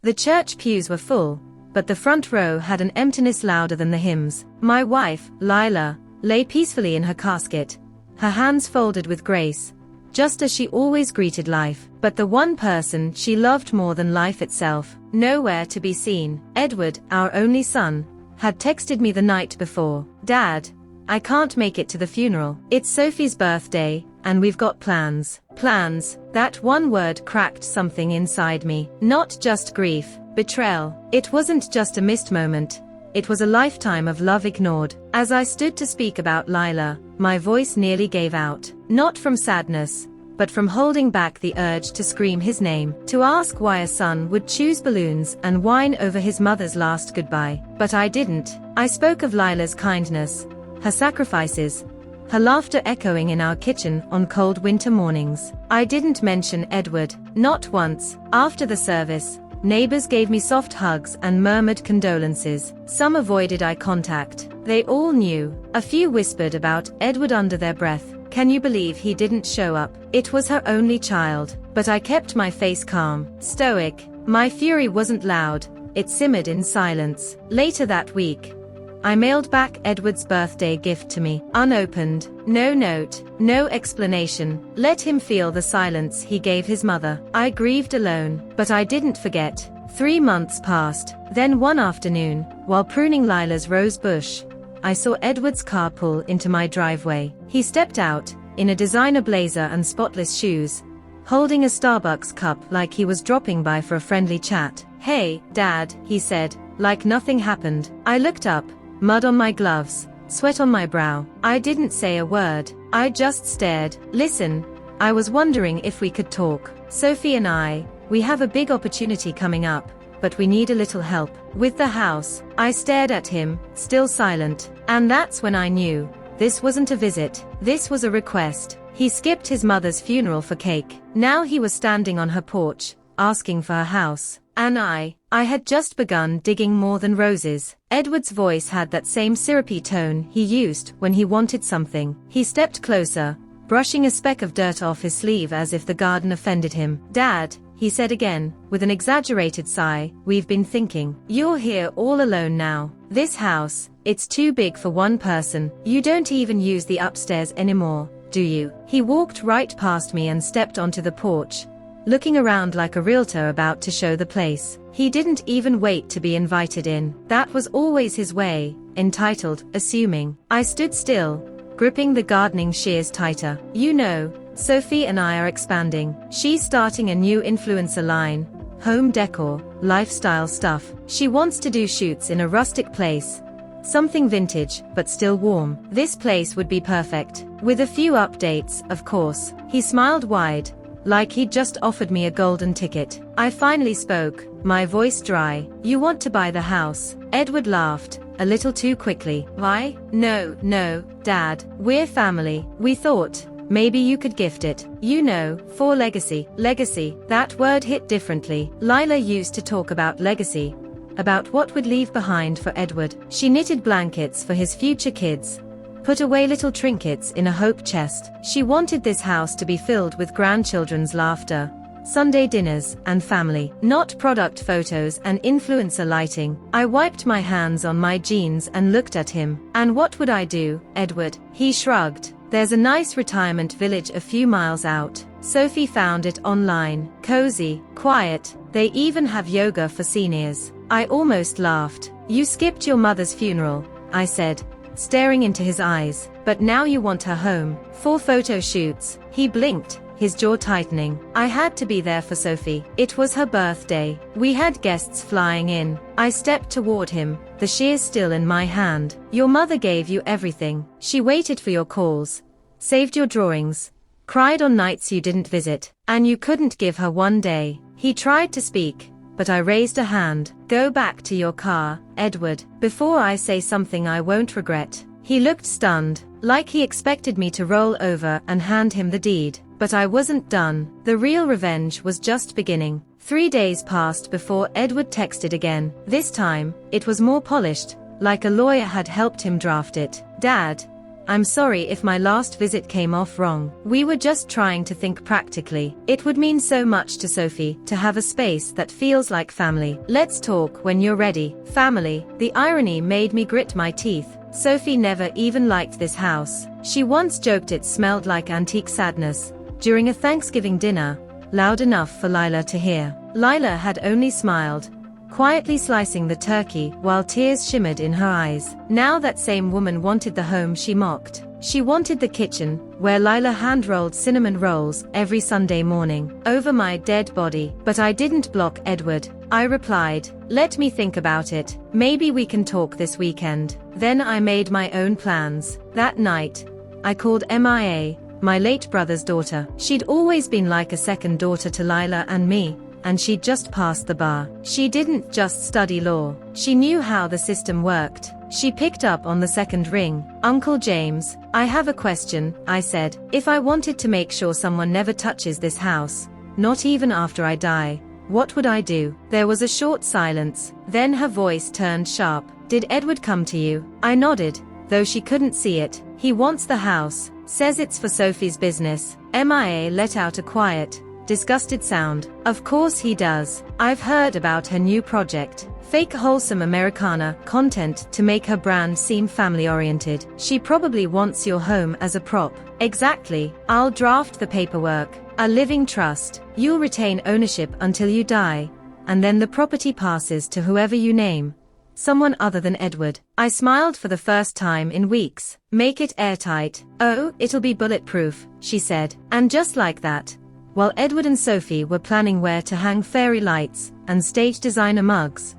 The church pews were full, but the front row had an emptiness louder than the hymns. My wife, Lila, lay peacefully in her casket, her hands folded with grace, just as she always greeted life. But the one person she loved more than life itself, nowhere to be seen. Edward, our only son, had texted me the night before. Dad, I can't make it to the funeral. It's Sophie's birthday, and we've got plans. Plans, that one word cracked something inside me. Not just grief, betrayal. It wasn't just a missed moment. It was a lifetime of love ignored. As I stood to speak about Lila, my voice nearly gave out. Not from sadness, but from holding back the urge to scream his name, to ask why a son would choose balloons and whine over his mother's last goodbye. But I didn't. I spoke of Lila's kindness, her sacrifices, her laughter echoing in our kitchen on cold winter mornings. I didn't mention Edward, not once. After the service, neighbors gave me soft hugs and murmured condolences. Some avoided eye contact. They all knew. A few whispered about Edward under their breath. Can you believe he didn't show up? It was her only child. But I kept my face calm, stoic. My fury wasn't loud, it simmered in silence. Later that week, I mailed back Edward's birthday gift to me, unopened. No note, no explanation. Let him feel the silence he gave his mother. I grieved alone, but I didn't forget. 3 months passed. Then one afternoon, while pruning Lila's rose bush, I saw Edward's car pull into my driveway. He stepped out, in a designer blazer and spotless shoes, holding a Starbucks cup like he was dropping by for a friendly chat. Hey, Dad, he said, like nothing happened. I looked up, mud on my gloves, sweat on my brow. I didn't say a word. I just stared. Listen, I was wondering if we could talk. Sophie and we have a big opportunity coming up, but we need a little help with the house. I stared at him, still silent. And that's when I knew. This wasn't a visit. This was a request. He skipped his mother's funeral for cake. Now he was standing on her porch, asking for her house. And I had just begun digging more than roses. Edward's voice had that same syrupy tone he used when he wanted something. He stepped closer, brushing a speck of dirt off his sleeve as if the garden offended him. Dad, he said again, with an exaggerated sigh, we've been thinking. You're here all alone now. This house, it's too big for one person. You don't even use the upstairs anymore, do you? He walked right past me and stepped onto the porch, looking around like a realtor about to show the place. He didn't even wait to be invited in. That was always his way, entitled, assuming. I stood still, gripping the gardening shears tighter. You know, Sophie and I are expanding. She's starting a new influencer line, home decor, lifestyle stuff. She wants to do shoots in a rustic place, something vintage, but still warm. This place would be perfect. With a few updates, of course. He smiled wide, like he'd just offered me a golden ticket. I finally spoke, my voice dry. You want to buy the house? Edward laughed, a little too quickly. Why? No, Dad. We're family. We thought, maybe you could gift it. You know, for legacy. Legacy, that word hit differently. Lila used to talk about legacy, about what would leave behind for Edward. She knitted blankets for his future kids, put away little trinkets in a hope chest. She wanted this house to be filled with grandchildren's laughter, Sunday dinners, and family, not product photos and influencer lighting. I wiped my hands on my jeans and looked at him. And what would I do, Edward? He shrugged. There's a nice retirement village a few miles out. Sophie found it online. Cozy, quiet. They even have yoga for seniors. I almost laughed. You skipped your mother's funeral, I said, staring into his eyes. But now you want her home. For photo shoots. He blinked, his jaw tightening. I had to be there for Sophie. It was her birthday. We had guests flying in. I stepped toward him, the shears still in my hand. Your mother gave you everything. She waited for your calls, saved your drawings, cried on nights you didn't visit, and you couldn't give her one day. He tried to speak, but I raised a hand. Go back to your car, Edward, before I say something I won't regret. He looked stunned, like he expected me to roll over and hand him the deed. But I wasn't done. The real revenge was just beginning. 3 days passed before Edward texted again. This time, it was more polished, like a lawyer had helped him draft it. Dad, I'm sorry if my last visit came off wrong. We were just trying to think practically. It would mean so much to Sophie to have a space that feels like family. Let's talk when you're ready. Family. The irony made me grit my teeth. Sophie never even liked this house. She once joked it smelled like antique sadness during a Thanksgiving dinner, loud enough for Lila to hear. Lila had only smiled, quietly slicing the turkey while tears shimmered in her eyes. Now that same woman wanted the home she mocked. She wanted the kitchen, where Lila hand-rolled cinnamon rolls every Sunday morning, over my dead body. But I didn't block Edward. I replied, "Let me think about it. Maybe we can talk this weekend." Then I made my own plans. That night, I called Mia, my late brother's daughter. She'd always been like a second daughter to Lila and me, and she'd just passed the bar. She didn't just study law. She knew how the system worked. She picked up on the second ring. "Uncle James, I have a question," I said. "If I wanted to make sure someone never touches this house, not even after I die, what would I do?" There was a short silence. Then her voice turned sharp. "Did Edward come to you?" I nodded, though she couldn't see it. "He wants the house. Says it's for Sophie's business." Mia let out a quiet, disgusted sound. "Of course he does. I've heard about her new project. Fake wholesome Americana content to make her brand seem family-oriented. She probably wants your home as a prop." "Exactly. I'll draft the paperwork. A living trust. You'll retain ownership until you die, and then the property passes to whoever you name. Someone other than Edward." I smiled for the first time in weeks. "Make it airtight." "Oh, it'll be bulletproof," she said. And just like that, while Edward and Sophie were planning where to hang fairy lights and stage designer mugs,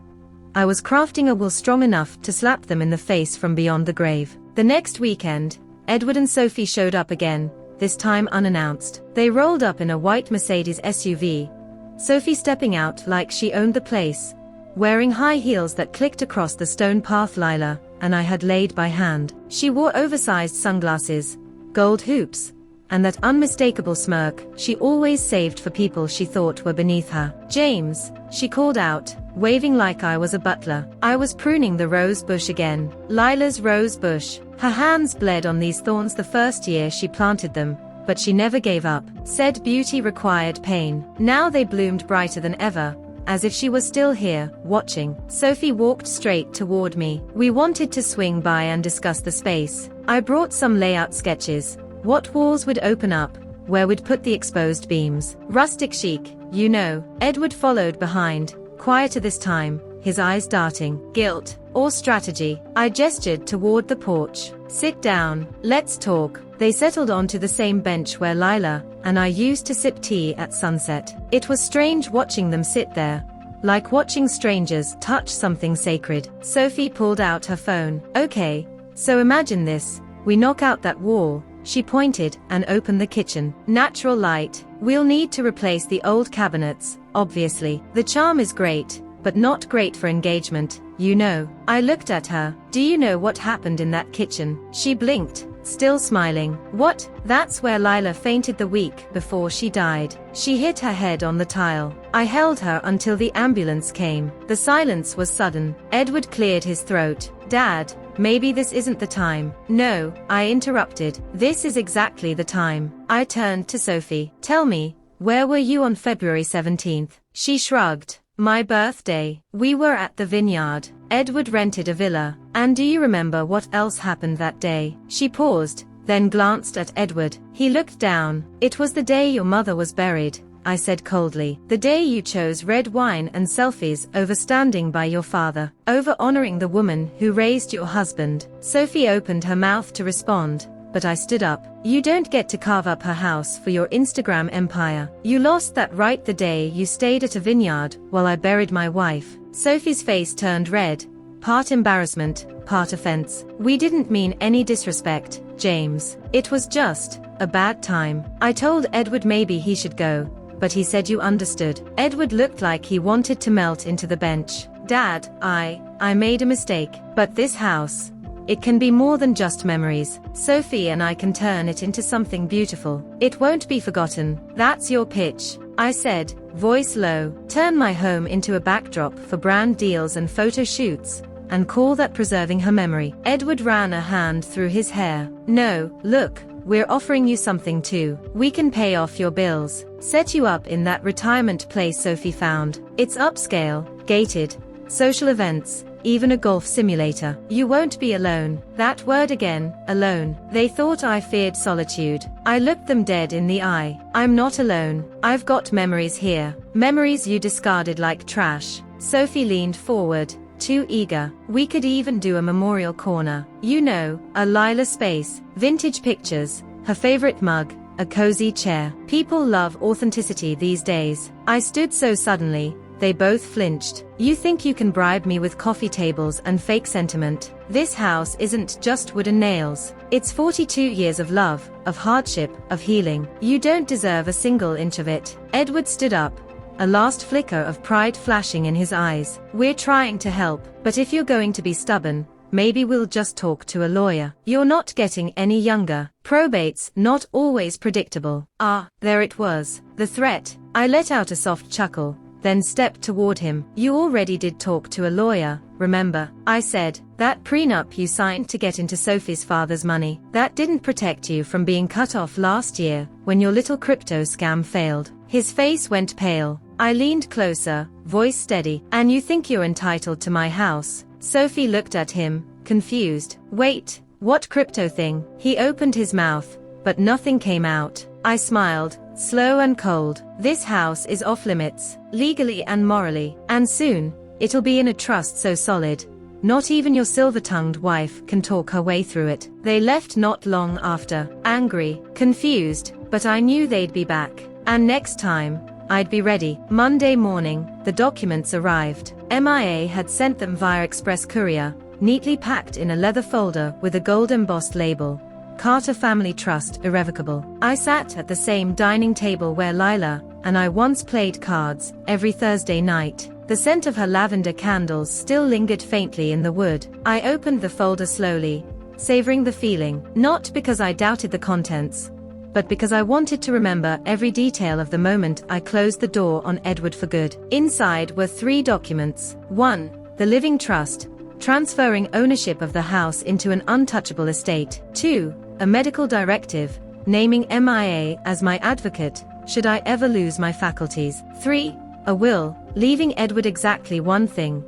I was crafting a will strong enough to slap them in the face from beyond the grave. The next weekend, Edward and Sophie showed up again, this time unannounced. They rolled up in a white Mercedes SUV, Sophie stepping out like she owned the place, wearing high heels that clicked across the stone path Lila and I had laid by hand. She wore oversized sunglasses, gold hoops, and that unmistakable smirk she always saved for people she thought were beneath her. "James," she called out, waving like I was a butler. I was pruning the rose bush again. Lila's rose bush. Her hands bled on these thorns the first year she planted them, but she never gave up. Said beauty required pain. Now they bloomed brighter than ever, as if she was still here, watching. Sophie walked straight toward me. We wanted to swing by and discuss the space. I brought some layout sketches. What walls would open up, where we'd put the exposed beams. Rustic chic, you know. Edward followed behind, quieter this time, his eyes darting. "Guilt or strategy?" I gestured toward the porch. "Sit down, let's talk." They settled onto the same bench where Lila and I used to sip tea at sunset. It was strange watching them sit there, like watching strangers touch something sacred. Sophie pulled out her phone. "Okay, so imagine this. We knock out that wall." She pointed and opened the kitchen. "Natural light. We'll need to replace the old cabinets, obviously. The charm is great, but not great for engagement, you know." I looked at her. "Do you know what happened in that kitchen?" She blinked, still smiling. "What?" "That's where Lila fainted the week before she died. She hit her head on the tile. I held her until the ambulance came." The silence was sudden. Edward cleared his throat. "Dad, maybe this isn't the time." "No," I interrupted. "This is exactly the time." I turned to Sophie. "Tell me, where were you on February 17th? She shrugged. "My birthday. We were at the vineyard. Edward rented a villa. And do you remember what else happened that day?" She paused, then glanced at Edward. He looked down. "It was the day your mother was buried," I said coldly. "The day you chose red wine and selfies over standing by your father, over honoring the woman who raised your husband." Sophie opened her mouth to respond, but I stood up. "You don't get to carve up her house for your Instagram empire. You lost that right the day you stayed at a vineyard while I buried my wife." Sophie's face turned red, part embarrassment, part offense. "We didn't mean any disrespect, James. It was just a bad time." I told Edward maybe he should go, but he said you understood. Edward looked like he wanted to melt into the bench. "Dad, I made a mistake. But this house, it can be more than just memories. Sophie and I can turn it into something beautiful. It won't be forgotten." "That's your pitch," I said, voice low. "Turn my home into a backdrop for brand deals and photo shoots, and call that preserving her memory. Edward ran a hand through his hair. No, look, we're offering you something too. We can pay off your bills, set you up in that retirement place Sophie found. It's upscale, gated, social events, even a golf simulator. You won't be alone. That word again, alone. They thought I feared solitude. I looked them dead in the eye. I'm not alone. I've got memories here. Memories you discarded like trash. Sophie leaned forward, too eager. We could even do a memorial corner. You know, a Lila space, vintage pictures, her favorite mug, a cozy chair. People love authenticity these days. I stood so suddenly, they both flinched. You think you can bribe me with coffee tables and fake sentiment? This house isn't just wood and nails. It's 42 years of love, of hardship, of healing. You don't deserve a single inch of it. Edward stood up, a last flicker of pride flashing in his eyes. We're trying to help, but if you're going to be stubborn, maybe we'll just talk to a lawyer. You're not getting any younger. Probate's not always predictable. Ah, there it was. The threat. I let out a soft chuckle, then stepped toward him. You already did talk to a lawyer, remember? I said. That prenup you signed to get into Sophie's father's money, that didn't protect you from being cut off last year, when your little crypto scam failed. His face went pale. I leaned closer, voice steady. And you think you're entitled to my house? Sophie looked at him, confused. Wait, what crypto thing? He opened his mouth, but nothing came out. I smiled, slow and cold. This house is off limits, legally and morally, and soon, it'll be in a trust so solid, not even your silver-tongued wife can talk her way through it. They left not long after, angry, confused, but I knew they'd be back. And next time, I'd be ready. Monday morning, the documents arrived. MIA had sent them via express courier, neatly packed in a leather folder with a gold-embossed label. Carter Family Trust, irrevocable. I sat at the same dining table where Lila and I once played cards, every Thursday night. The scent of her lavender candles still lingered faintly in the wood. I opened the folder slowly, savoring the feeling, not because I doubted the contents, but because I wanted to remember every detail of the moment I closed the door on Edward for good. Inside were 3 documents. 1. The living trust, transferring ownership of the house into an untouchable estate. 2. A medical directive, naming MIA as my advocate, should I ever lose my faculties. 3. A will, leaving Edward exactly one thing.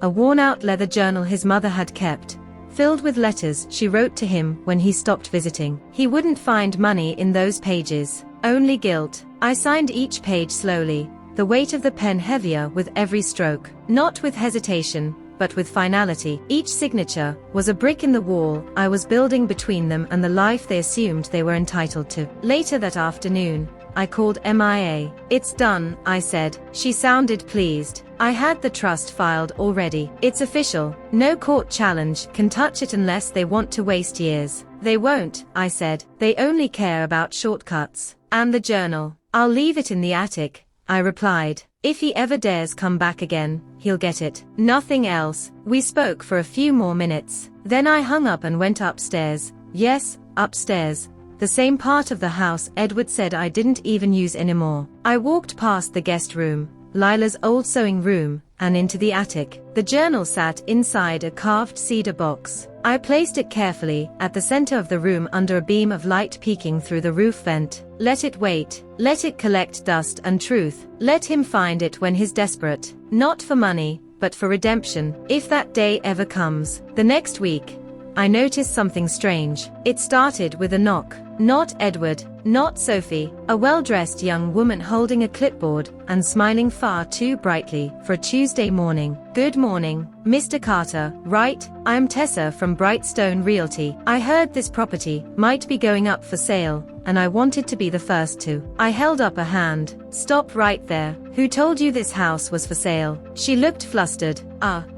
A worn-out leather journal his mother had kept, filled with letters she wrote to him when he stopped visiting. He wouldn't find money in those pages, only guilt. I signed each page slowly, the weight of the pen heavier with every stroke. Not with hesitation, but with finality. Each signature was a brick in the wall I was building between them and the life they assumed they were entitled to. Later that afternoon, I called MIA. It's done, I said. She sounded pleased. I had the trust filed already. It's official. No court challenge can touch it unless they want to waste years. They won't, I said. They only care about shortcuts. And the journal. I'll leave it in the attic, I replied. If he ever dares come back again, he'll get it. Nothing else. We spoke for a few more minutes. Then I hung up and went upstairs. Yes, upstairs. The same part of the house Edward said I didn't even use anymore. I walked past the guest room, Lila's old sewing room, and into the attic. The journal sat inside a carved cedar box. I placed it carefully at the center of the room under a beam of light peeking through the roof vent. Let it wait. Let it collect dust and truth. Let him find it when he's desperate. Not for money, but for redemption, if that day ever comes. The next week, I noticed something strange. It started with a knock. Not Edward, not Sophie, a well-dressed young woman holding a clipboard and smiling far too brightly for a Tuesday morning. Good morning, Mr. Carter, right? I'm Tessa from Brightstone Realty. I heard this property might be going up for sale, and I wanted to be the first to. I held up a hand. Stop right there. Who told you this house was for sale? She looked flustered.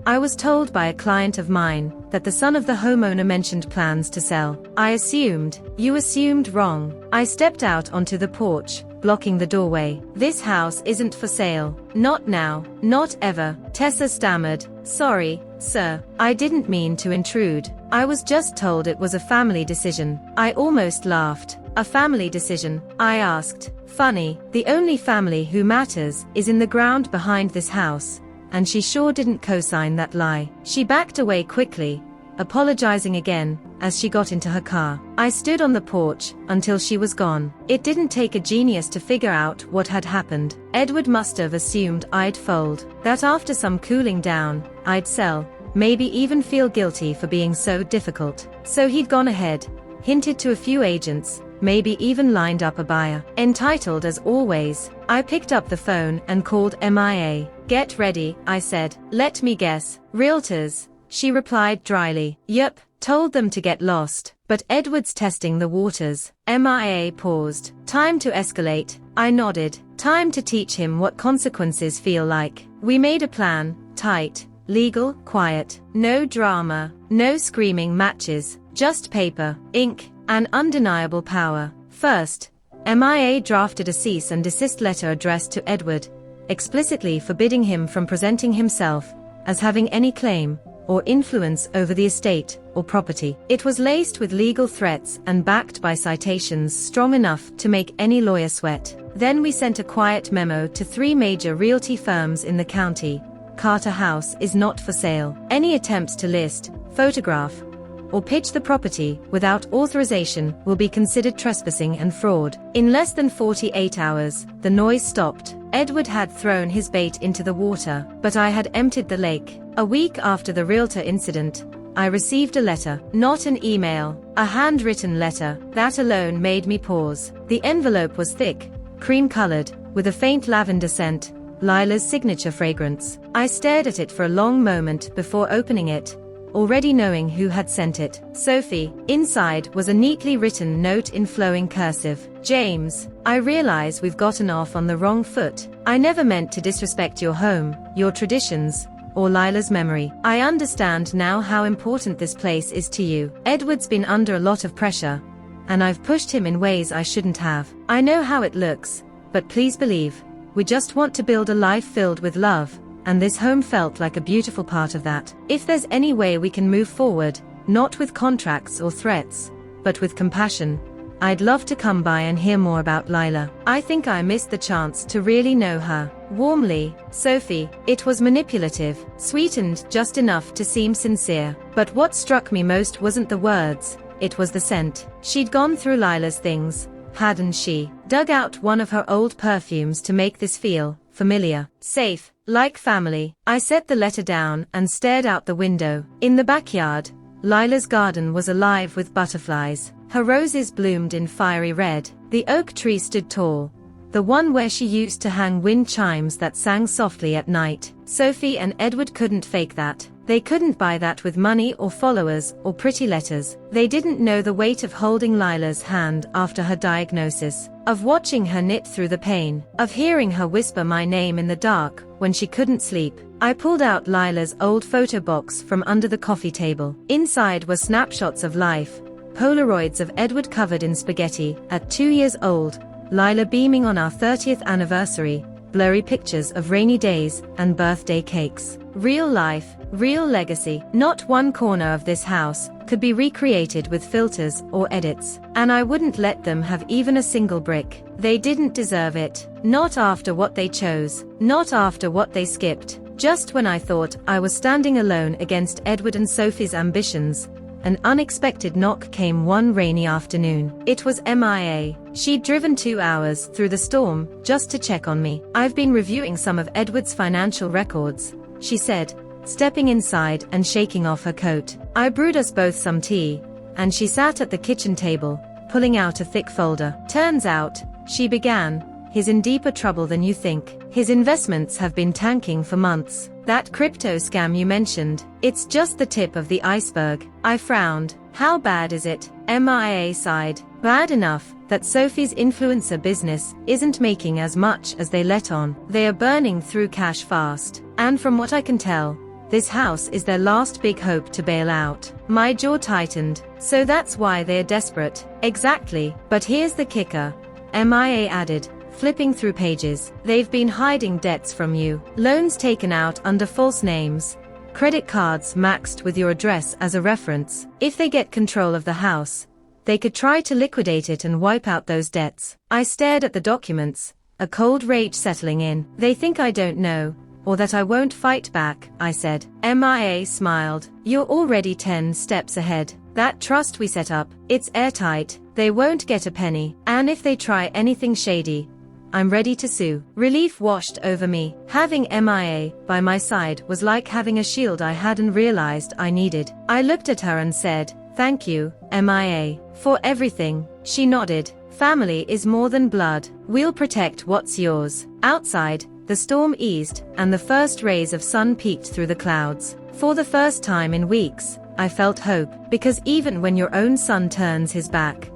I was told by a client of mine that the son of the homeowner mentioned plans to sell. I assumed. You assumed wrong. I stepped out onto the porch, blocking the doorway. This house isn't for sale. Not now. Not ever. Tessa stammered. Sorry, sir. I didn't mean to intrude. I was just told it was a family decision. I almost laughed. A family decision? I asked. Funny. The only family who matters is in the ground behind this house, and she sure didn't co-sign that lie. She backed away quickly, apologizing again, as she got into her car. I stood on the porch until she was gone. It didn't take a genius to figure out what had happened. Edward must have assumed I'd fold, that after some cooling down, I'd sell, maybe even feel guilty for being so difficult. So he'd gone ahead, hinted to a few agents, maybe even lined up a buyer. Entitled as always, I picked up the phone and called MIA. "Get ready," I said. "Let me guess, realtors?" She replied dryly. "Yup, told them to get lost, but Edward's testing the waters." MIA paused. "Time to escalate," I nodded. "Time to teach him what consequences feel like." We made a plan, tight, legal, quiet, no drama, no screaming matches, just paper, ink, and undeniable power. First, MIA drafted a cease and desist letter addressed to Edward, explicitly forbidding him from presenting himself as having any claim or influence over the estate or property. It was laced with legal threats and backed by citations strong enough to make any lawyer sweat. Then we sent a quiet memo to 3 major realty firms in the county. Carter House is not for sale. Any attempts to list, photograph, or pitch the property without authorization will be considered trespassing and fraud. In less than 48 hours, the noise stopped. Edward had thrown his bait into the water, but I had emptied the lake. A week after the realtor incident, I received a letter, not an email, a handwritten letter. That alone made me pause. The envelope was thick, cream-colored, with a faint lavender scent, Lila's signature fragrance. I stared at it for a long moment before opening it, already knowing who had sent it. Sophie. Inside was a neatly written note in flowing cursive. "James, I realize we've gotten off on the wrong foot. I never meant to disrespect your home, your traditions, or Lila's memory. I understand now how important this place is to you. Edward's been under a lot of pressure, and I've pushed him in ways I shouldn't have. I know how it looks, but please believe, we just want to build a life filled with love, and this home felt like a beautiful part of that. If there's any way we can move forward, not with contracts or threats, but with compassion, I'd love to come by and hear more about Lila. I think I missed the chance to really know her." Warmly, Sophie. It was manipulative, sweetened just enough to seem sincere. But what struck me most wasn't the words, it was the scent. She'd gone through Lila's things, hadn't she? Dug out one of her old perfumes to make this feel familiar, safe, like family. I set the letter down and stared out the window. In the backyard, Lila's garden was alive with butterflies. Her roses bloomed in fiery red. The oak tree stood tall, the one where she used to hang wind chimes that sang softly at night. Sophie and Edward couldn't fake that. They couldn't buy that with money or followers or pretty letters. They didn't know the weight of holding Lila's hand after her diagnosis, of watching her knit through the pain, of hearing her whisper my name in the dark when she couldn't sleep. I pulled out Lila's old photo box from under the coffee table. Inside were snapshots of life, Polaroids of Edward covered in spaghetti at 2 years old, Lila beaming on our 30th anniversary, blurry pictures of rainy days and birthday cakes. Real life, real legacy. Not one corner of this house could be recreated with filters or edits, and I wouldn't let them have even a single brick. They didn't deserve it. Not after what they chose, not after what they skipped. Just when I thought I was standing alone against Edward and Sophie's ambitions, an unexpected knock came one rainy afternoon. It was MIA. She'd driven 2 hours through the storm just to check on me. "I've been reviewing some of Edward's financial records," she said, stepping inside and shaking off her coat. I brewed us both some tea, and she sat at the kitchen table, pulling out a thick folder. "Turns out," she began, "he's in deeper trouble than you think. His investments have been tanking for months. That crypto scam you mentioned, it's just the tip of the iceberg." I frowned. "How bad is it?" MIA sighed. "Bad enough that Sophie's influencer business isn't making as much as they let on. They are burning through cash fast. And from what I can tell, this house is their last big hope to bail out." My jaw tightened. "So that's why they are desperate." "Exactly. But here's the kicker," MIA added, flipping through pages. "They've been hiding debts from you. Loans taken out under false names. Credit cards maxed with your address as a reference. If they get control of the house, they could try to liquidate it and wipe out those debts." I stared at the documents, a cold rage settling in. "They think I don't know," or that I won't fight back, I said. MIA smiled. You're already 10 steps ahead. That trust we set up, it's airtight, they won't get a penny, and if they try anything shady, I'm ready to sue. Relief washed over me. Having MIA by my side was like having a shield I hadn't realized I needed. I looked at her and said, "Thank you, MIA, for everything." She nodded. Family is more than blood. We'll protect what's yours. Outside, the storm eased, and the first rays of sun peeked through the clouds. For the first time in weeks, I felt hope, because even when your own son turns his back,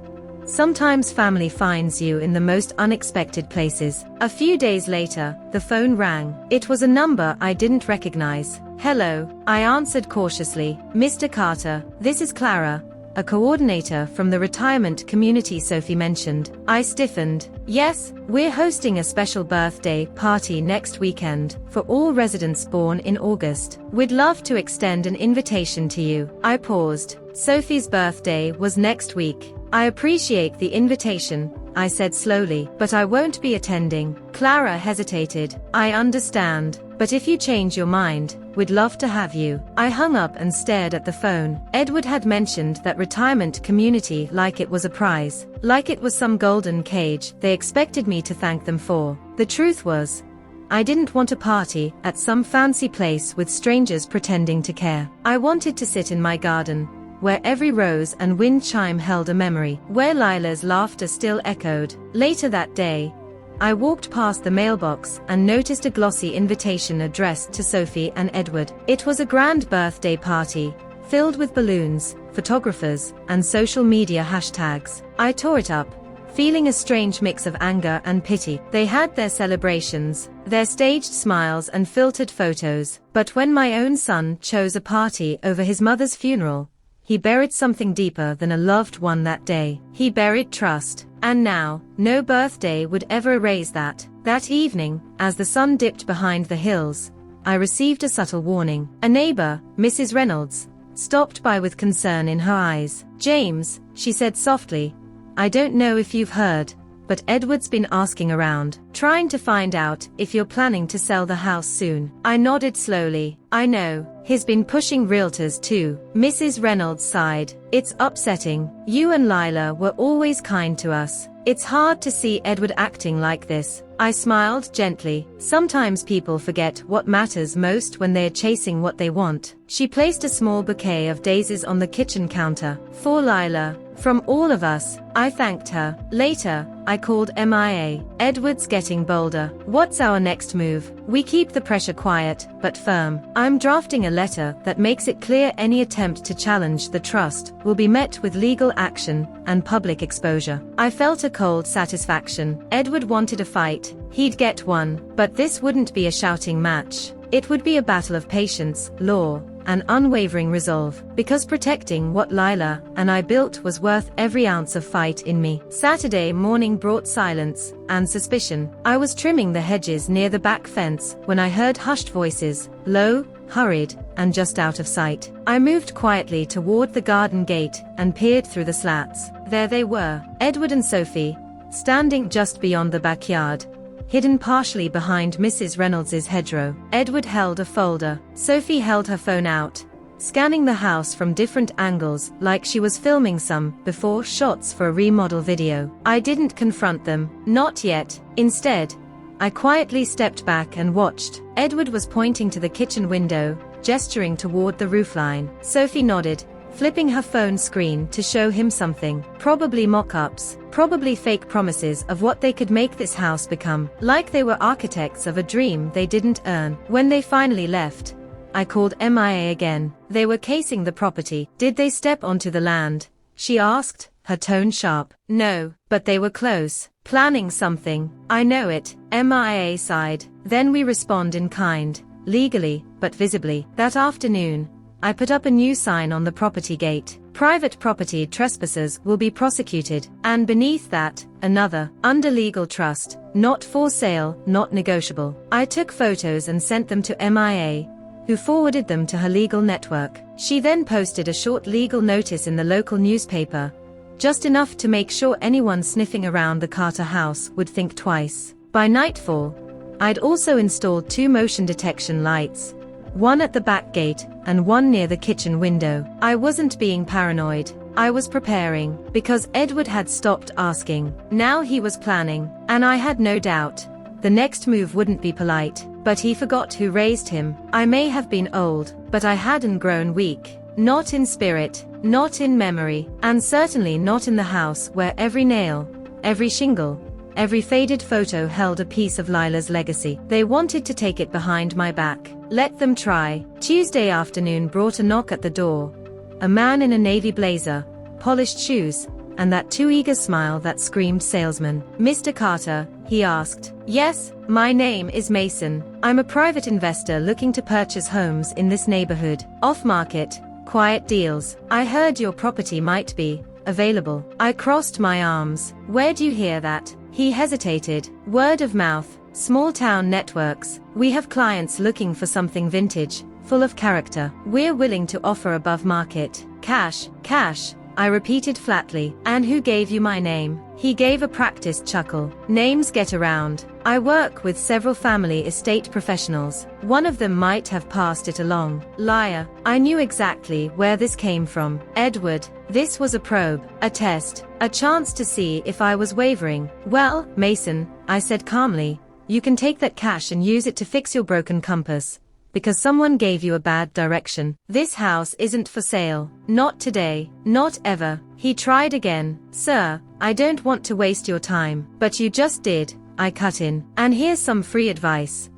sometimes family finds you in the most unexpected places. A few days later, the phone rang. It was a number I didn't recognize. "Hello," I answered cautiously. "Mr. Carter, this is Clara, a coordinator from the retirement community Sophie mentioned." I stiffened. "Yes, we're hosting a special birthday party next weekend for all residents born in August. We'd love to extend an invitation to you." I paused. Sophie's birthday was next week. "I appreciate the invitation," I said slowly, "but I won't be attending." Clara hesitated. "I understand, but if you change your mind, we'd love to have you." I hung up and stared at the phone. Edward had mentioned that retirement community like it was a prize, like it was some golden cage they expected me to thank them for. The truth was, I didn't want a party at some fancy place with strangers pretending to care. I wanted to sit in my garden, where every rose and wind chime held a memory, where Lila's laughter still echoed. Later that day, I walked past the mailbox and noticed a glossy invitation addressed to Sophie and Edward. It was a grand birthday party, filled with balloons, photographers, and social media hashtags. I tore it up, feeling a strange mix of anger and pity. They had their celebrations, their staged smiles and filtered photos, but when my own son chose a party over his mother's funeral, he buried something deeper than a loved one that day. He buried trust. And now, no birthday would ever erase that. That evening, as the sun dipped behind the hills, I received a subtle warning. A neighbor, Mrs. Reynolds, stopped by with concern in her eyes. "James," she said softly, "I don't know if you've heard, but Edward's been asking around, trying to find out if you're planning to sell the house soon." I nodded slowly. "I know, he's been pushing realtors too." Mrs. Reynolds sighed. "It's upsetting. You and Lila were always kind to us. It's hard to see Edward acting like this." I smiled gently. "Sometimes people forget what matters most when they're chasing what they want." She placed a small bouquet of daisies on the kitchen counter. "For Lila, from all of us." I thanked her. Later, I called MIA. "Edward's getting bolder. What's our next move?" "We keep the pressure quiet, but firm. I'm drafting a letter that makes it clear any attempt to challenge the trust will be met with legal action and public exposure." I felt a cold satisfaction. Edward wanted a fight. He'd get one, but this wouldn't be a shouting match. It would be a battle of patience, law, and unwavering resolve, because protecting what Lila and I built was worth every ounce of fight in me. Saturday morning brought silence and suspicion. I was trimming the hedges near the back fence when I heard hushed voices, low, hurried, and just out of sight. I moved quietly toward the garden gate and peered through the slats. There they were, Edward and Sophie, standing just beyond the backyard, hidden partially behind Mrs. Reynolds's hedgerow. Edward held a folder. Sophie held her phone out, scanning the house from different angles like she was filming some before shots for a remodel video. I didn't confront them, not yet. Instead, I quietly stepped back and watched. Edward was pointing to the kitchen window, gesturing toward the roofline. Sophie nodded, flipping her phone screen to show him something. Probably mock-ups, probably fake promises of what they could make this house become. Like they were architects of a dream they didn't earn. When they finally left, I called MIA again. They were casing the property. "Did they step onto the land?" she asked, her tone sharp. "No, but they were close. Planning something." "I know it," MIA sighed. "Then we respond in kind, legally, but visibly." That afternoon, I put up a new sign on the property gate. "Private property trespassers will be prosecuted." And beneath that, another, "Under legal trust, not for sale, not negotiable." I took photos and sent them to MIA, who forwarded them to her legal network. She then posted a short legal notice in the local newspaper, just enough to make sure anyone sniffing around the Carter house would think twice. By nightfall, I'd also installed 2 motion detection lights, one at the back gate and one near the kitchen window. I wasn't being paranoid. I was preparing, because Edward had stopped asking. Now he was planning, and I had no doubt the next move wouldn't be polite. But he forgot who raised him. I may have been old, but I hadn't grown weak. Not in spirit, not in memory, and certainly not in the house where every nail, every shingle, every faded photo held a piece of Lila's legacy. They wanted to take it behind my back. Let them try. Tuesday afternoon brought a knock at the door. A man in a navy blazer, polished shoes, and that too eager smile that screamed salesman. "Mr. Carter?" he asked. "Yes, my name is Mason. I'm a private investor looking to purchase homes in this neighborhood. Off-market, quiet deals. I heard your property might be available." I crossed my arms. "Where do you hear that?" He hesitated. "Word of mouth, small town networks. We have clients looking for something vintage, full of character. We're willing to offer above market. Cash, cash," I repeated flatly. "And who gave you my name?" He gave a practiced chuckle. "Names get around. I work with several family estate professionals. One of them might have passed it along." Liar. I knew exactly where this came from. Edward. This was a probe, a test, a chance to see if I was wavering. "Well, Mason," I said calmly, "you can take that cash and use it to fix your broken compass. Because someone gave you a bad direction. This house isn't for sale. Not today. Not ever." He tried again. "Sir, I don't want to waste your time." "But you just did," I cut in. "And here's some free advice.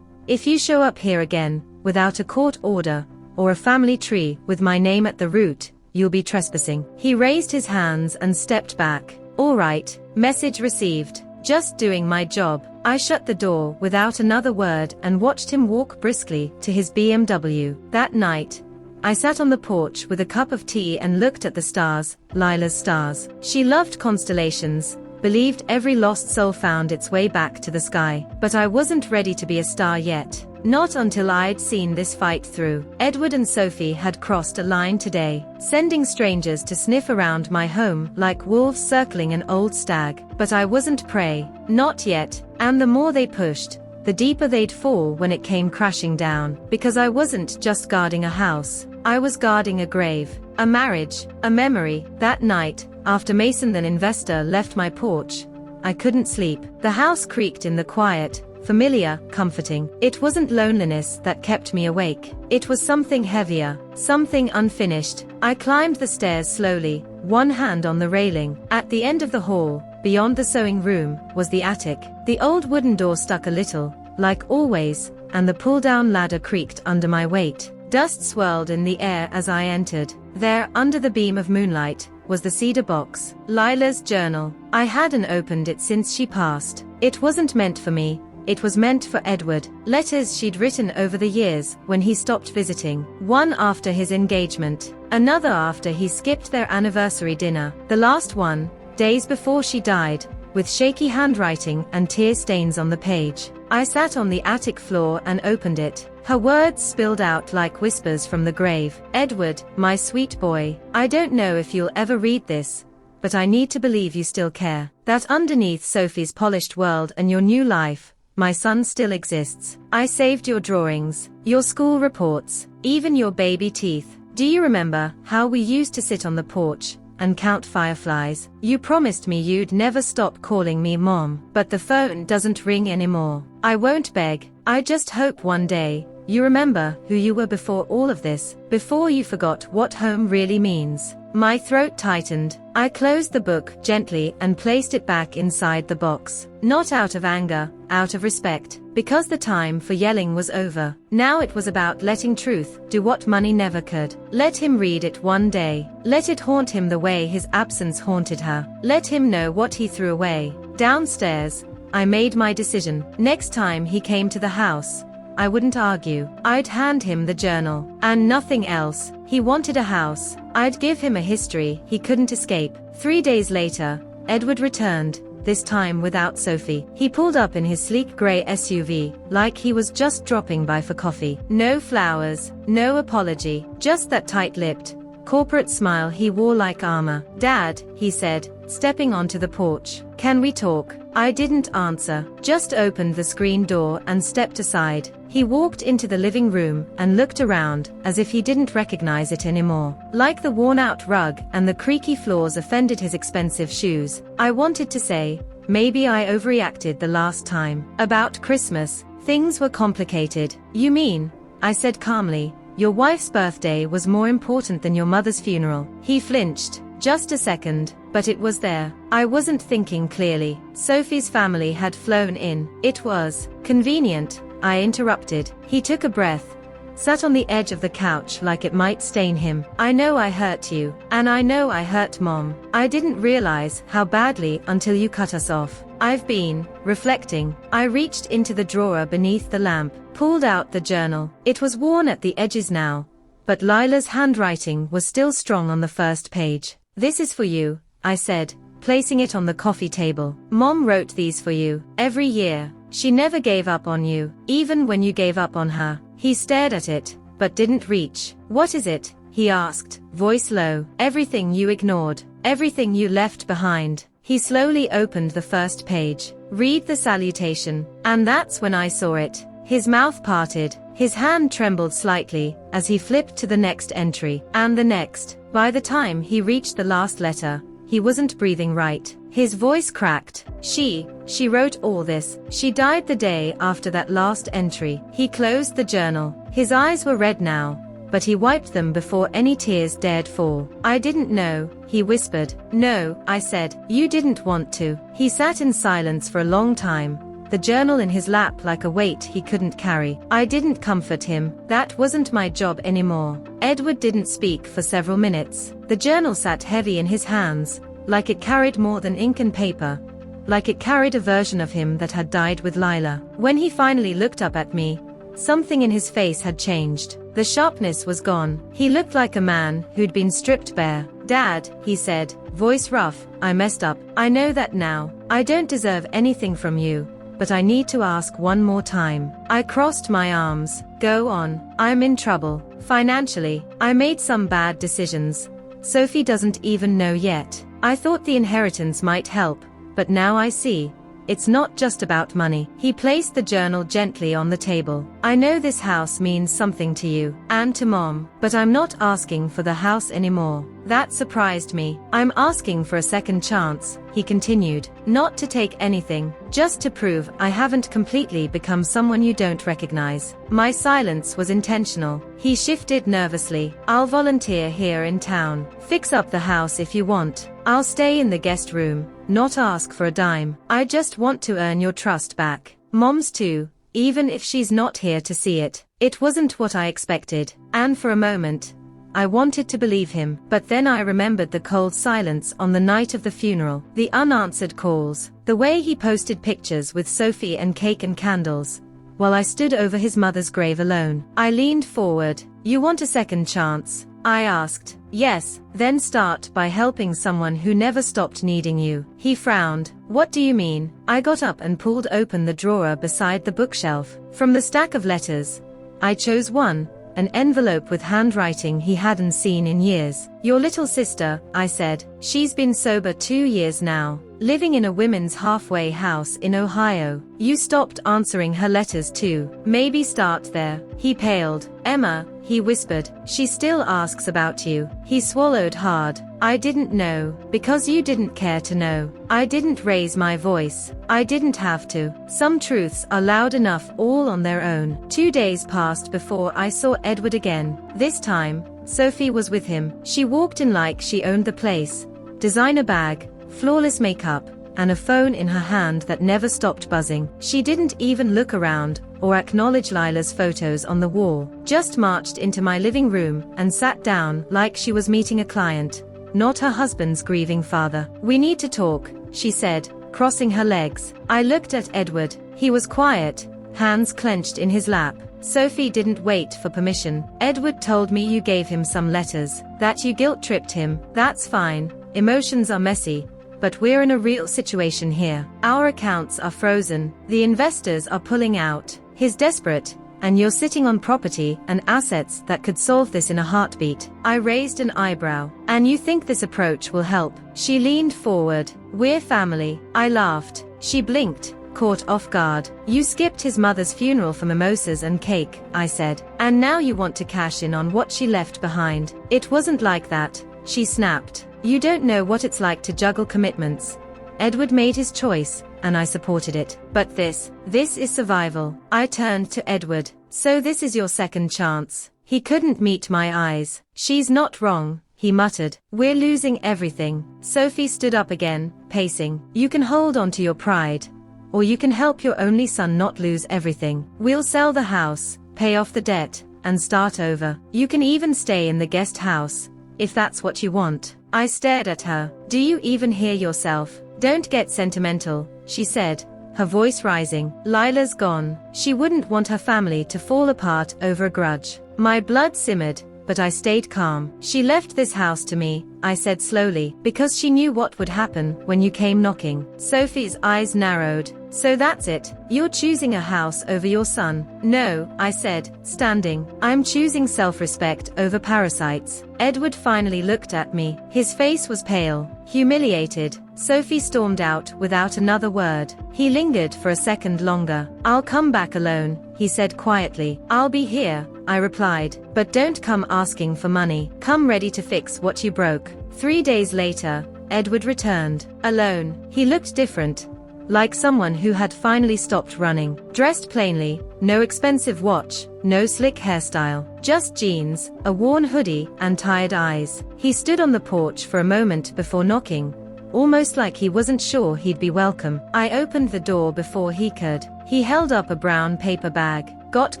If you show up here again, without a court order, or a family tree with my name at the root, you'll be trespassing." He raised his hands and stepped back. "All right, message received. Just doing my job." I shut the door without another word and watched him walk briskly to his BMW. That night, I sat on the porch with a cup of tea and looked at the stars, Lila's stars. She loved constellations, believed every lost soul found its way back to the sky. But I wasn't ready to be a star yet. Not until I'd seen this fight through. Edward and Sophie had crossed a line today, sending strangers to sniff around my home like wolves circling an old stag. But I wasn't prey. Not yet. And the more they pushed, the deeper they'd fall when it came crashing down. Because I wasn't just guarding a house. I was guarding a grave, a marriage, a memory. That night, after Mason the investor left my porch, I couldn't sleep. The house creaked in the quiet, familiar, comforting. It wasn't loneliness that kept me awake. It was something heavier, something unfinished. I climbed the stairs slowly, one hand on the railing. At the end of the hall, beyond the sewing room, was the attic. The old wooden door stuck a little, like always, and the pull-down ladder creaked under my weight. Dust swirled in the air as I entered. There, under the beam of moonlight, was the cedar box. Lila's journal. I hadn't opened it since she passed. It wasn't meant for me. It was meant for Edward. Letters she'd written over the years when he stopped visiting. One after his engagement. Another after he skipped their anniversary dinner. The last one, days before she died, with shaky handwriting and tear stains on the page. I sat on the attic floor and opened it. Her words spilled out like whispers from the grave. "Edward, my sweet boy, I don't know if you'll ever read this, but I need to believe you still care. That underneath Sophie's polished world and your new life, my son still exists. I saved your drawings, your school reports, even your baby teeth. Do you remember how we used to sit on the porch and count fireflies? You promised me you'd never stop calling me Mom. But the phone doesn't ring anymore. I won't beg. I just hope one day you remember who you were before all of this, before you forgot what home really means." My throat tightened. I closed the book gently and placed it back inside the box. Not out of anger, out of respect, because the time for yelling was over. Now it was about letting truth do what money never could. Let him read it one day. Let it haunt him the way his absence haunted her. Let him know what he threw away. Downstairs, I made my decision. Next time he came to the house, I wouldn't argue. I'd hand him the journal. And nothing else. He wanted a house. I'd give him a history he couldn't escape. 3 days later, Edward returned, this time without Sophie. He pulled up in his sleek grey SUV, like he was just dropping by for coffee. No flowers, no apology, just that tight-lipped, corporate smile he wore like armor. "Dad," he said, stepping onto the porch. "Can we talk?" I didn't answer, just opened the screen door and stepped aside. He walked into the living room and looked around, as if he didn't recognize it anymore. Like the worn-out rug and the creaky floors offended his expensive shoes. I wanted to say, maybe I overreacted the last time. "About Christmas, things were complicated." "You mean?" I said calmly. "Your wife's birthday was more important than your mother's funeral." He flinched. Just a second, but it was there. I wasn't thinking clearly. Sophie's family had flown in. It was convenient, I interrupted. He took a breath, sat on the edge of the couch like it might stain him. "I know I hurt you, and I know I hurt Mom. I didn't realize how badly until you cut us off. I've been reflecting." I reached into the drawer beneath the lamp, pulled out the journal. It was worn at the edges now, but Lila's handwriting was still strong on the first page. "This is for you," I said, placing it on the coffee table. "Mom wrote these for you. Every year. She never gave up on you, even when you gave up on her." He stared at it, but didn't reach. "What is it?" he asked, voice low. "Everything you ignored. Everything you left behind." He slowly opened the first page. "Read the salutation." And that's when I saw it. His mouth parted, his hand trembled slightly, as he flipped to the next entry, and the next. By the time he reached the last letter, he wasn't breathing right. His voice cracked. She wrote all this. She died the day after that last entry." He closed the journal. His eyes were red now, but he wiped them before any tears dared fall. "I didn't know," he whispered. "No," I said. "You didn't want to." He sat in silence for a long time, the journal in his lap like a weight he couldn't carry. I didn't comfort him. That wasn't my job anymore. Edward didn't speak for several minutes. The journal sat heavy in his hands, like it carried more than ink and paper, like it carried a version of him that had died with Lila. When he finally looked up at me, something in his face had changed. The sharpness was gone. He looked like a man who'd been stripped bare. "Dad," he said, voice rough, "I messed up. I know that now. I don't deserve anything from you, but I need to ask one more time." I crossed my arms. "Go on." "I'm in trouble. Financially. I made some bad decisions. Sophie doesn't even know yet. I thought the inheritance might help, but now I see. It's not just about money." He placed the journal gently on the table. "I know this house means something to you, and to Mom, but I'm not asking for the house anymore." That surprised me. "I'm asking for a second chance," he continued. "Not to take anything, just to prove I haven't completely become someone you don't recognize." My silence was intentional. He shifted nervously. "I'll volunteer here in town. Fix up the house if you want. I'll stay in the guest room, not ask for a dime. I just want to earn your trust back. Mom's too, even if she's not here to see it." It wasn't what I expected, and for a moment, I wanted to believe him, but then I remembered the cold silence on the night of the funeral, the unanswered calls, the way he posted pictures with Sophie and cake and candles, while I stood over his mother's grave alone. I leaned forward. "You want a second chance?" I asked. "Yes, then start by helping someone who never stopped needing you." He frowned. "What do you mean?" I got up and pulled open the drawer beside the bookshelf. From the stack of letters, I chose one, an envelope with handwriting he hadn't seen in years. "Your little sister," I said. "She's been sober 2 years now, living in a women's halfway house in Ohio. You stopped answering her letters too. Maybe start there." He paled. "Emma," he whispered, "she still asks about you." He swallowed hard. "I didn't know, because you didn't care to know. I didn't raise my voice. I didn't have to. Some truths are loud enough all on their own." 2 days passed before I saw Edward again. This time, Sophie was with him. She walked in like she owned the place. Designer bag, flawless makeup, and a phone in her hand that never stopped buzzing. She didn't even look around or acknowledge Lila's photos on the wall, just marched into my living room and sat down like she was meeting a client, not her husband's grieving father. "We need to talk," she said, crossing her legs. I looked at Edward. He was quiet, hands clenched in his lap. "Sophie didn't wait for permission. Edward told me you gave him some letters, that you guilt-tripped him." "That's fine. Emotions are messy, but we're in a real situation here. Our accounts are frozen. The investors are pulling out." His desperate, and you're sitting on property and assets that could solve this in a heartbeat. I raised an eyebrow. And you think this approach will help? She leaned forward. We're family. I laughed. She blinked, caught off guard. You skipped his mother's funeral for mimosas and cake, I said. And now you want to cash in on what she left behind. It wasn't like that, she snapped. You don't know what it's like to juggle commitments. Edward made his choice, and I supported it. But this is survival. I turned to Edward. So this is your second chance. He couldn't meet my eyes. She's not wrong, he muttered. We're losing everything. Sophie stood up again, pacing. You can hold on to your pride. Or you can help your only son not lose everything. We'll sell the house, pay off the debt, and start over. You can even stay in the guest house, if that's what you want. I stared at her. Do you even hear yourself? Don't get sentimental, she said, her voice rising. Lila's gone. She wouldn't want her family to fall apart over a grudge. My blood simmered, but I stayed calm. She left this house to me, I said slowly, because she knew what would happen when you came knocking. Sophie's eyes narrowed. So that's it, you're choosing a house over your son? No, I said, standing. I'm choosing self-respect over parasites. Edward finally looked at me. His face was pale, humiliated. Sophie stormed out without another word. He lingered for a second longer. I'll come back alone, he said quietly. I'll be here, I replied. But don't come asking for money. Come ready to fix what you broke. 3 days later, Edward returned. Alone. He looked different. Like someone who had finally stopped running. Dressed plainly, no expensive watch, no slick hairstyle. Just jeans, a worn hoodie, and tired eyes. He stood on the porch for a moment before knocking, almost like he wasn't sure he'd be welcome. I opened the door before he could. He held up a brown paper bag. Got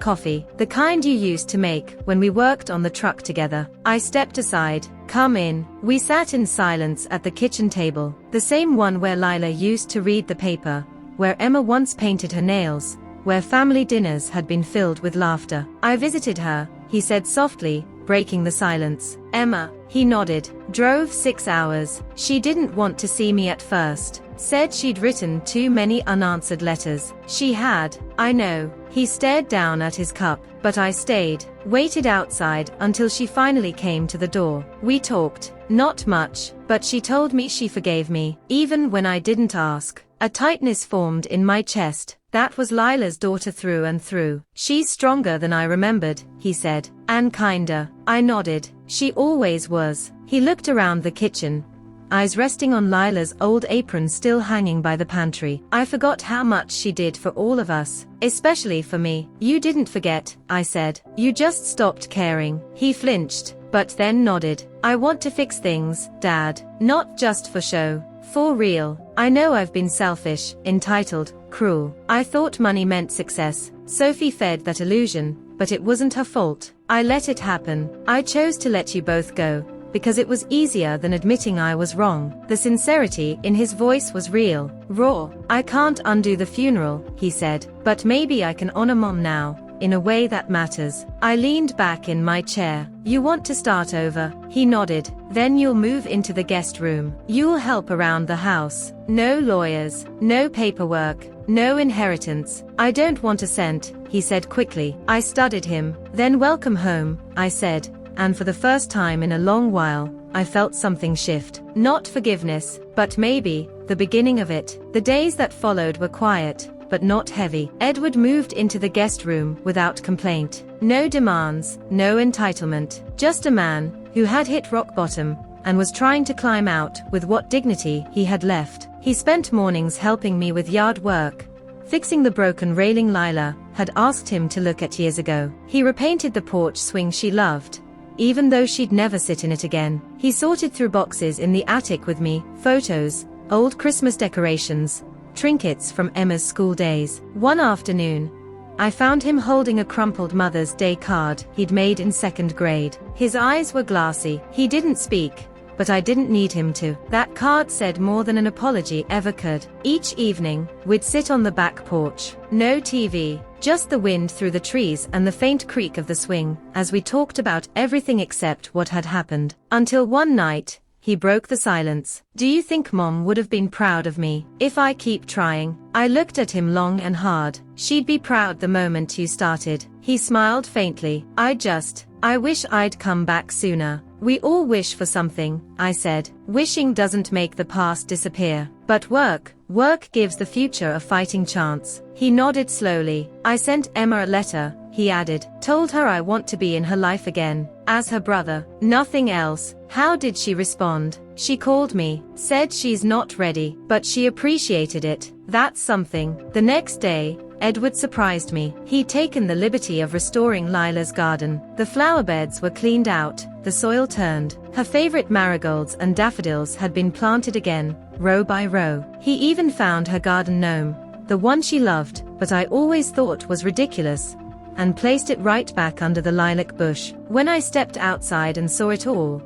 coffee, the kind you used to make when we worked on the truck together. I stepped aside. Come in. We sat in silence at the kitchen table, the same one where Lila used to read the paper, where Emma once painted her nails, where family dinners had been filled with laughter. I visited her, he said softly, breaking the silence. Emma, he nodded. Drove 6 hours. She didn't want to see me at first. Said she'd written too many unanswered letters. She had, I know. He stared down at his cup, but I stayed, waited outside until she finally came to the door. We talked, not much, but she told me she forgave me, even when I didn't ask. A tightness formed in my chest. That was Lila's daughter through and through. She's stronger than I remembered, he said. And kinder. I nodded. She always was. He looked around the kitchen, eyes resting on Lila's old apron still hanging by the pantry. I forgot how much she did for all of us, especially for me. You didn't forget, I said. You just stopped caring. He flinched, but then nodded. I want to fix things, Dad. Not just for show. For real. I know I've been selfish, entitled, cruel. I thought money meant success. Sophie fed that illusion, but it wasn't her fault. I let it happen. I chose to let you both go, because it was easier than admitting I was wrong. The sincerity in his voice was real, raw. I can't undo the funeral, he said, but maybe I can honor Mom now, in a way that matters. I leaned back in my chair. You want to start over? He nodded. Then you'll move into the guest room. You'll help around the house. No lawyers, no paperwork, no inheritance. I don't want a cent, he said quickly. I studied him. Then welcome home, I said. And for the first time in a long while, I felt something shift. Not forgiveness, but maybe the beginning of it. The days that followed were quiet, but not heavy. Edward moved into the guest room without complaint. No demands, no entitlement. Just a man who had hit rock bottom and was trying to climb out with what dignity he had left. He spent mornings helping me with yard work, fixing the broken railing Lila had asked him to look at years ago. He repainted the porch swing she loved, even though she'd never sit in it again. He sorted through boxes in the attic with me, photos, old Christmas decorations, trinkets from Emma's school days. One afternoon, I found him holding a crumpled Mother's Day card he'd made in 2nd grade. His eyes were glassy. He didn't speak, but I didn't need him to. That card said more than an apology ever could. Each evening, we'd sit on the back porch. No TV, just the wind through the trees and the faint creak of the swing, as we talked about everything except what had happened. Until one night, he broke the silence. Do you think Mom would have been proud of me if I keep trying? I looked at him long and hard. She'd be proud the moment you started. He smiled faintly. I wish I'd come back sooner. We all wish for something, I said. Wishing doesn't make the past disappear. But work gives the future a fighting chance. He nodded slowly. I sent Emma a letter, he added. Told her I want to be in her life again. As her brother. Nothing else. How did she respond? She called me. Said she's not ready. But she appreciated it. That's something. The next day, Edward surprised me. He'd taken the liberty of restoring Lila's garden. The flower beds were cleaned out, the soil turned. Her favorite marigolds and daffodils had been planted again, row by row. He even found her garden gnome, the one she loved, but I always thought was ridiculous, and placed it right back under the lilac bush. When I stepped outside and saw it all,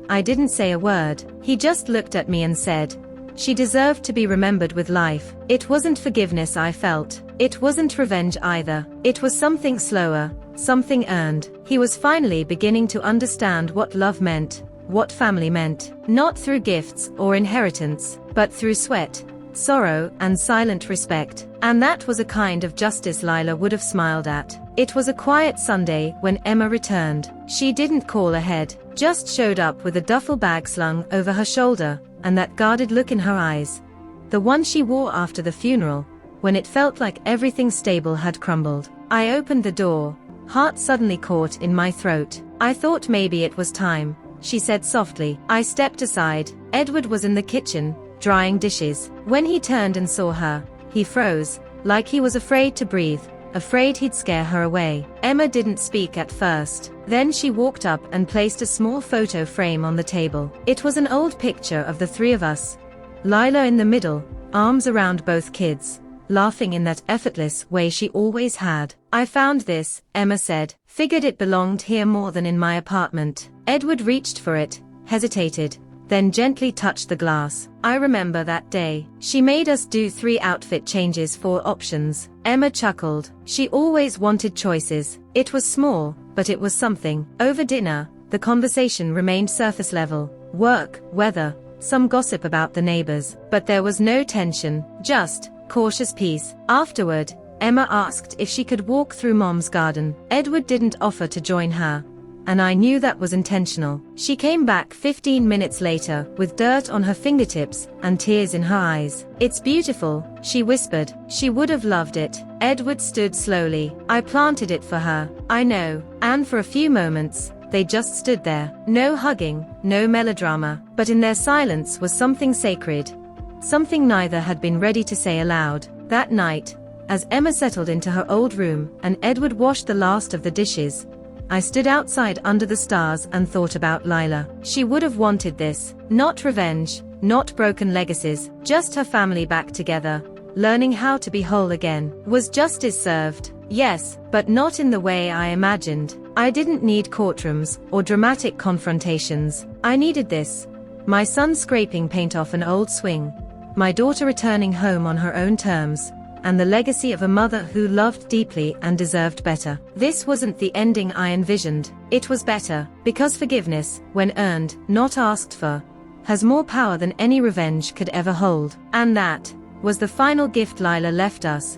I didn't say a word. He just looked at me and said, she deserved to be remembered with life. It wasn't forgiveness I felt. It wasn't revenge either. It was something slower, something earned. He was finally beginning to understand what love meant, what family meant. Not through gifts or inheritance, but through sweat, sorrow, and silent respect. And that was a kind of justice Lila would have smiled at. It was a quiet Sunday when Emma returned. She didn't call ahead, just showed up with a duffel bag slung over her shoulder, and that guarded look in her eyes. The one she wore after the funeral, when it felt like everything stable had crumbled. I opened the door, heart suddenly caught in my throat. I thought maybe it was time, she said softly. I stepped aside. Edward was in the kitchen, drying dishes. When he turned and saw her, he froze, like he was afraid to breathe, afraid he'd scare her away. Emma didn't speak at first. Then she walked up and placed a small photo frame on the table. It was an old picture of the three of us. Lila in the middle, arms around both kids, laughing in that effortless way she always had. I found this, Emma said. Figured it belonged here more than in my apartment. Edward reached for it, hesitated, then gently touched the glass. I remember that day. She made us do 3 outfit changes, 4 options. Emma chuckled. She always wanted choices. It was small, but it was something. Over dinner, the conversation remained surface level. Work, weather, some gossip about the neighbors. But there was no tension, just cautious peace. Afterward, Emma asked if she could walk through Mom's garden. Edward didn't offer to join her, and I knew that was intentional. She came back 15 minutes later, with dirt on her fingertips and tears in her eyes. It's beautiful, she whispered. She would have loved it. Edward stood slowly. I planted it for her. I know. And for a few moments, they just stood there. No hugging, no melodrama, but in their silence was something sacred. Something neither had been ready to say aloud. That night, as Emma settled into her old room, and Edward washed the last of the dishes, I stood outside under the stars and thought about Lila. She would have wanted this. Not revenge, not broken legacies, just her family back together, learning how to be whole again. Was justice served? Yes, but not in the way I imagined. I didn't need courtrooms or dramatic confrontations. I needed this. My son scraping paint off an old swing, my daughter returning home on her own terms, and the legacy of a mother who loved deeply and deserved better. This wasn't the ending I envisioned. It was better, because forgiveness, when earned, not asked for, has more power than any revenge could ever hold. And that was the final gift Lila left us.